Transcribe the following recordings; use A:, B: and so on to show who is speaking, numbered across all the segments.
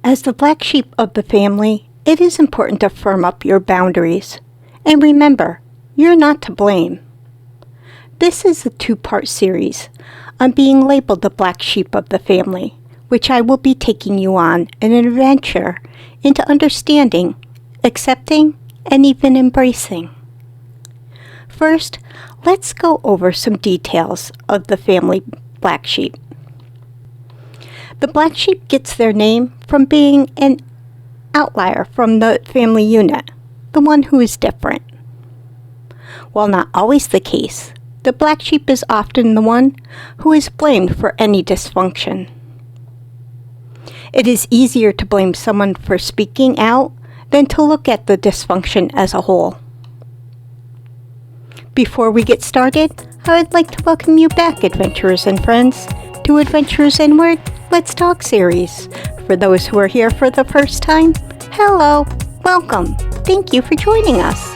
A: As the black sheep of the family, it is important to firm up your boundaries. And remember, you're not to blame. This is a two-part series on being labeled the black sheep of the family, which I will be taking you on an adventure into understanding, accepting, and even embracing. First, let's go over some details of the family black sheep. The black sheep gets their name from being an outlier from the family unit, the one who is different. While not always the case, the black sheep is often the one who is blamed for any dysfunction. It is easier to blame someone for speaking out than to look at the dysfunction as a whole. Before we get started, I would like to welcome you back, adventurers and friends, to Adventures Inward, Let's Talk series. For those who are here for the first time, hello, welcome, thank you for joining us.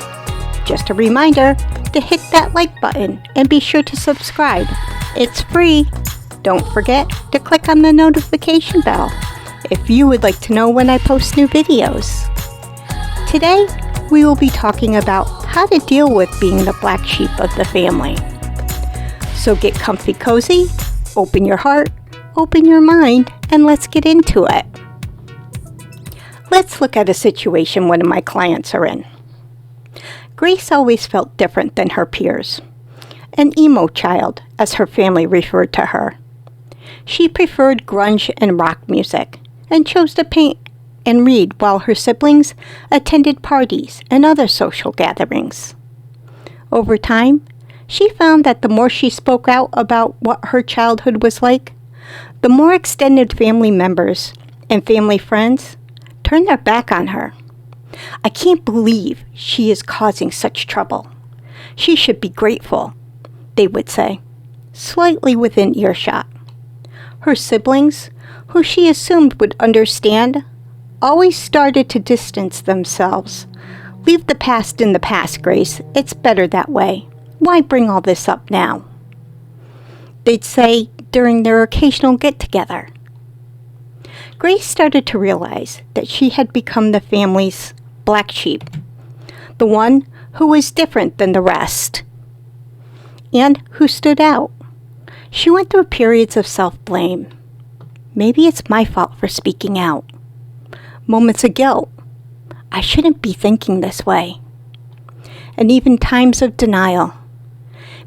A: Just a reminder to hit that like button and be sure to subscribe. It's free. Don't forget to click on the notification bell if you would like to know when I post new videos. Today, we will be talking about how to deal with being the black sheep of the family. So get comfy cozy, open your heart, open your mind, and let's get into it. Let's look at a situation one of my clients are in. Grace always felt different than her peers, an emo child, as her family referred to her. She preferred grunge and rock music, and chose to paint and read while her siblings attended parties and other social gatherings. Over time, she found that the more she spoke out about what her childhood was like, the more extended family members and family friends turned their back on her. I can't believe she is causing such trouble. She should be grateful, they would say, slightly within earshot. Her siblings, who she assumed would understand, always started to distance themselves. Leave the past in the past, Grace. It's better that way. Why bring all this up now? They'd say during their occasional get-together. Grace started to realize that she had become the family's black sheep, the one who was different than the rest, and who stood out. She went through periods of self-blame. Maybe it's my fault for speaking out. Moments of guilt. I shouldn't be thinking this way. And even times of denial.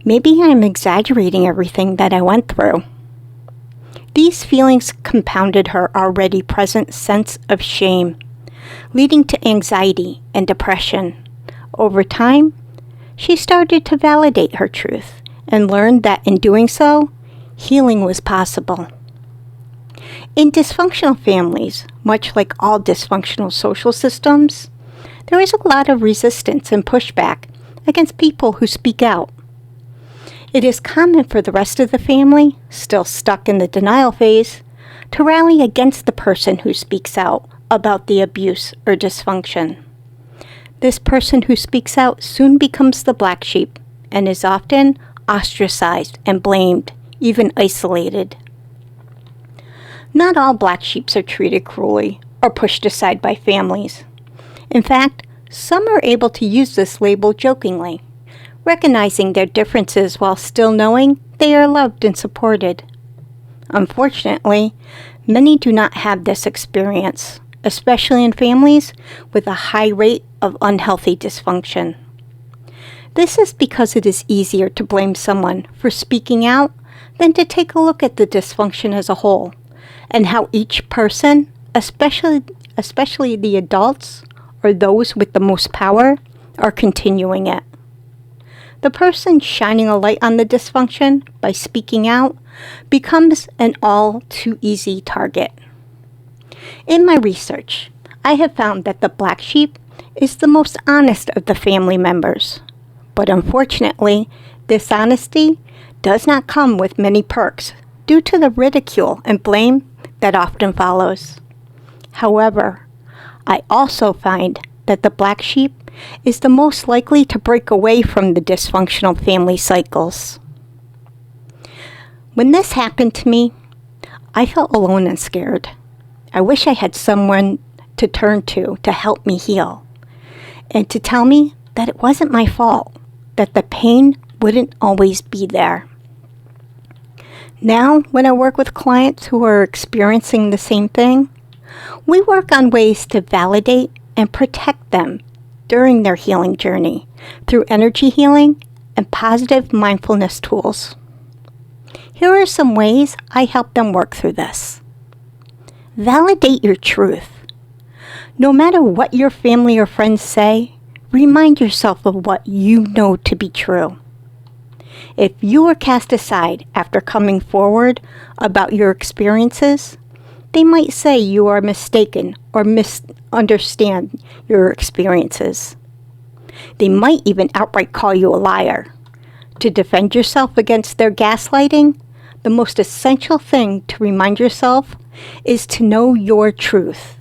A: Maybe I'm exaggerating everything that I went through. These feelings compounded her already present sense of shame, leading to anxiety and depression. Over time, she started to validate her truth and learned that in doing so, healing was possible. In dysfunctional families, much like all dysfunctional social systems, there is a lot of resistance and pushback against people who speak out. It is common for the rest of the family, still stuck in the denial phase, to rally against the person who speaks out about the abuse or dysfunction. This person who speaks out soon becomes the black sheep and is often ostracized and blamed, even isolated. Not all black sheep are treated cruelly or pushed aside by families. In fact, some are able to use this label jokingly, recognizing their differences while still knowing they are loved and supported. Unfortunately, many do not have this experience, especially in families with a high rate of unhealthy dysfunction. This is because it is easier to blame someone for speaking out than to take a look at the dysfunction as a whole, and how each person, especially the adults or those with the most power, are continuing it. The person shining a light on the dysfunction by speaking out becomes an all too easy target. In my research, I have found that the black sheep is the most honest of the family members. But unfortunately, this honesty does not come with many perks due to the ridicule and blame that often follows. However, I also find that the black sheep is the most likely to break away from the dysfunctional family cycles. When this happened to me, I felt alone and scared. I wish I had someone to turn to help me heal and to tell me that it wasn't my fault, that the pain wouldn't always be there. Now, when I work with clients who are experiencing the same thing, we work on ways to validate and protect them during their healing journey through energy healing and positive mindfulness tools. Here are some ways I help them work through this. Validate your truth. No matter what your family or friends say, remind yourself of what you know to be true. If you are cast aside after coming forward about your experiences, they might say you are mistaken or misunderstand your experiences. They might even outright call you a liar. To defend yourself against their gaslighting, the most essential thing to remind yourself is to know your truth,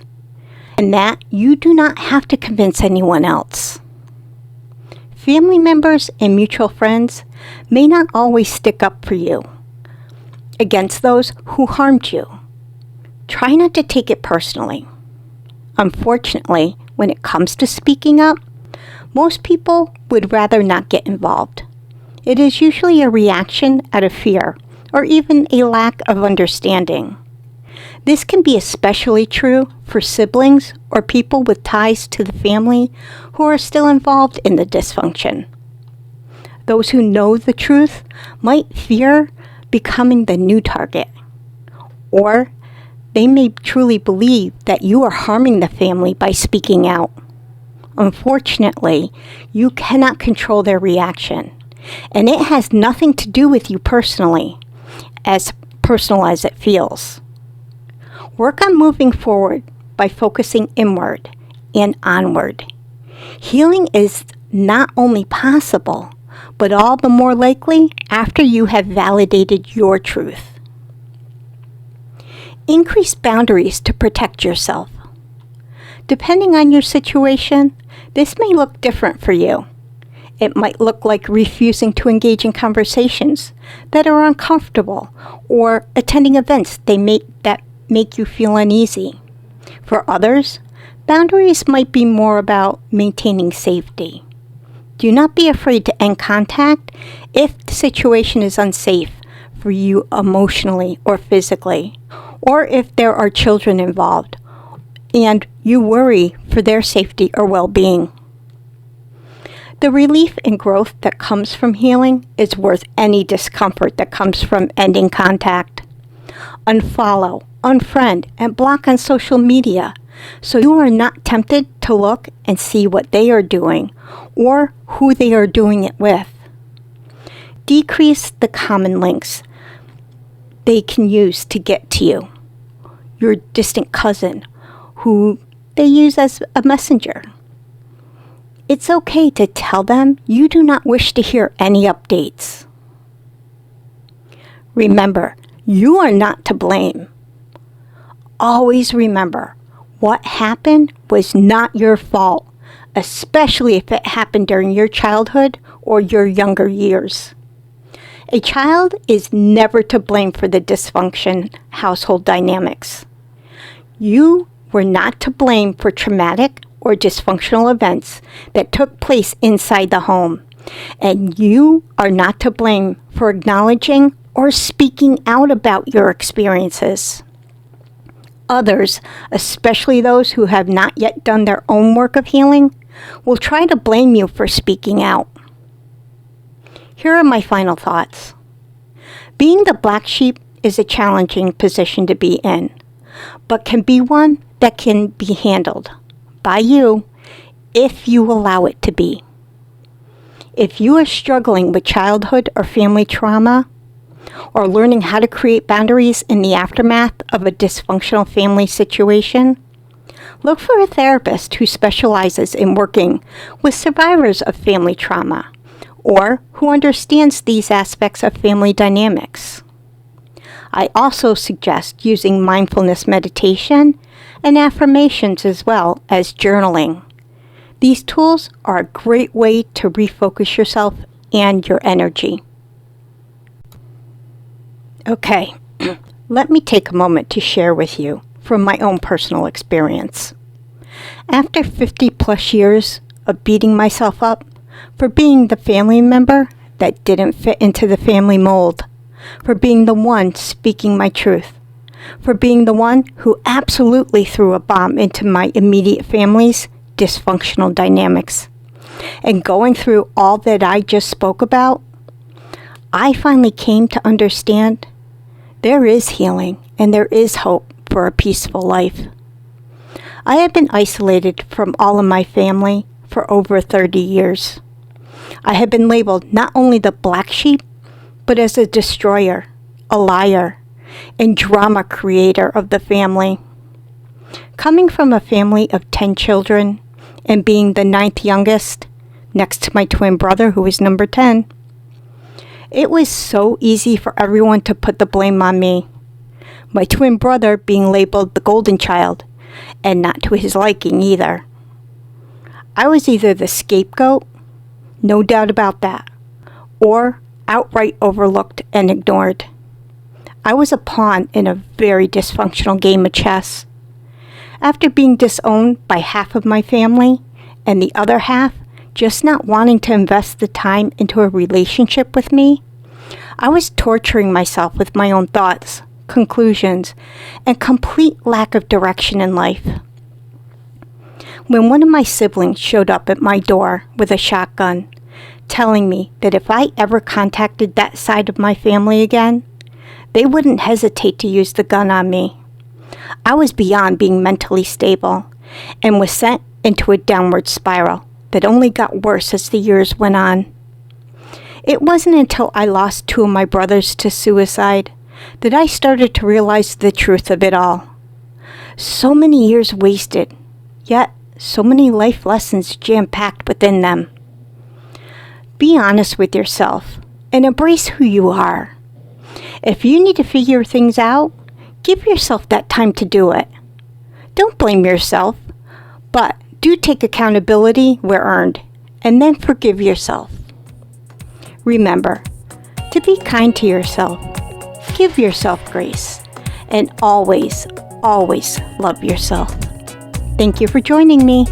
A: and that you do not have to convince anyone else. Family members and mutual friends may not always stick up for you against those who harmed you. Try not to take it personally. Unfortunately, when it comes to speaking up, most people would rather not get involved. It is usually a reaction out of fear or even a lack of understanding. This can be especially true for siblings or people with ties to the family who are still involved in the dysfunction. Those who know the truth might fear becoming the new target, or they may truly believe that you are harming the family by speaking out. Unfortunately, you cannot control their reaction, and it has nothing to do with you personally, as personal as it feels. Work on moving forward by focusing inward and onward. Healing is not only possible, but all the more likely after you have validated your truth. Increase boundaries to protect yourself. Depending on your situation, this may look different for you. It might look like refusing to engage in conversations that are uncomfortable or attending events that make you feel uneasy. For others, boundaries might be more about maintaining safety. Do not be afraid to end contact if the situation is unsafe for you emotionally or physically, or if there are children involved and you worry for their safety or well-being. The relief and growth that comes from healing is worth any discomfort that comes from ending contact. Unfollow, unfriend, and block on social media so you are not tempted to look and see what they are doing or who they are doing it with. Decrease the common links they can use to get to you. Your distant cousin, who they use as a messenger. It's okay to tell them you do not wish to hear any updates. Remember, you are not to blame. Always remember, what happened was not your fault, especially if it happened during your childhood or your younger years. A child is never to blame for the dysfunction household dynamics. You were not to blame for traumatic or dysfunctional events that took place inside the home, and you are not to blame for acknowledging or speaking out about your experiences. Others, especially those who have not yet done their own work of healing, will try to blame you for speaking out. Here are my final thoughts. Being the black sheep is a challenging position to be in, but can be one that can be handled by you if you allow it to be. If you are struggling with childhood or family trauma, or learning how to create boundaries in the aftermath of a dysfunctional family situation, look for a therapist who specializes in working with survivors of family trauma, or who understands these aspects of family dynamics. I also suggest using mindfulness meditation and affirmations as well as journaling. These tools are a great way to refocus yourself and your energy. Okay, let me take a moment to share with you from my own personal experience. After 50 plus years of beating myself up for being the family member that didn't fit into the family mold, for being the one speaking my truth, for being the one who absolutely threw a bomb into my immediate family's dysfunctional dynamics, and going through all that I just spoke about, I finally came to understand there is healing and there is hope for a peaceful life. I have been isolated from all of my family for over 30 years. I have been labeled not only the black sheep, but as a destroyer, a liar, and drama creator of the family. Coming from a family of 10 children and being the 9th youngest, next to my twin brother who is number 10, it was so easy for everyone to put the blame on me. My twin brother being labeled the golden child, and not to his liking either. I was either the scapegoat, no doubt about that, or outright overlooked and ignored. I was a pawn in a very dysfunctional game of chess. After being disowned by half of my family, and the other half just not wanting to invest the time into a relationship with me, I was torturing myself with my own thoughts, conclusions, and complete lack of direction in life. When one of my siblings showed up at my door with a shotgun, telling me that if I ever contacted that side of my family again, they wouldn't hesitate to use the gun on me, I was beyond being mentally stable and was sent into a downward spiral that only got worse as the years went on. It wasn't until I lost 2 of my brothers to suicide that I started to realize the truth of it all. So many years wasted, yet so many life lessons jam-packed within them. Be honest with yourself and embrace who you are. If you need to figure things out, give yourself that time to do it. Don't blame yourself, but do take accountability where earned, and then forgive yourself. Remember to be kind to yourself, give yourself grace, and always, always love yourself. Thank you for joining me.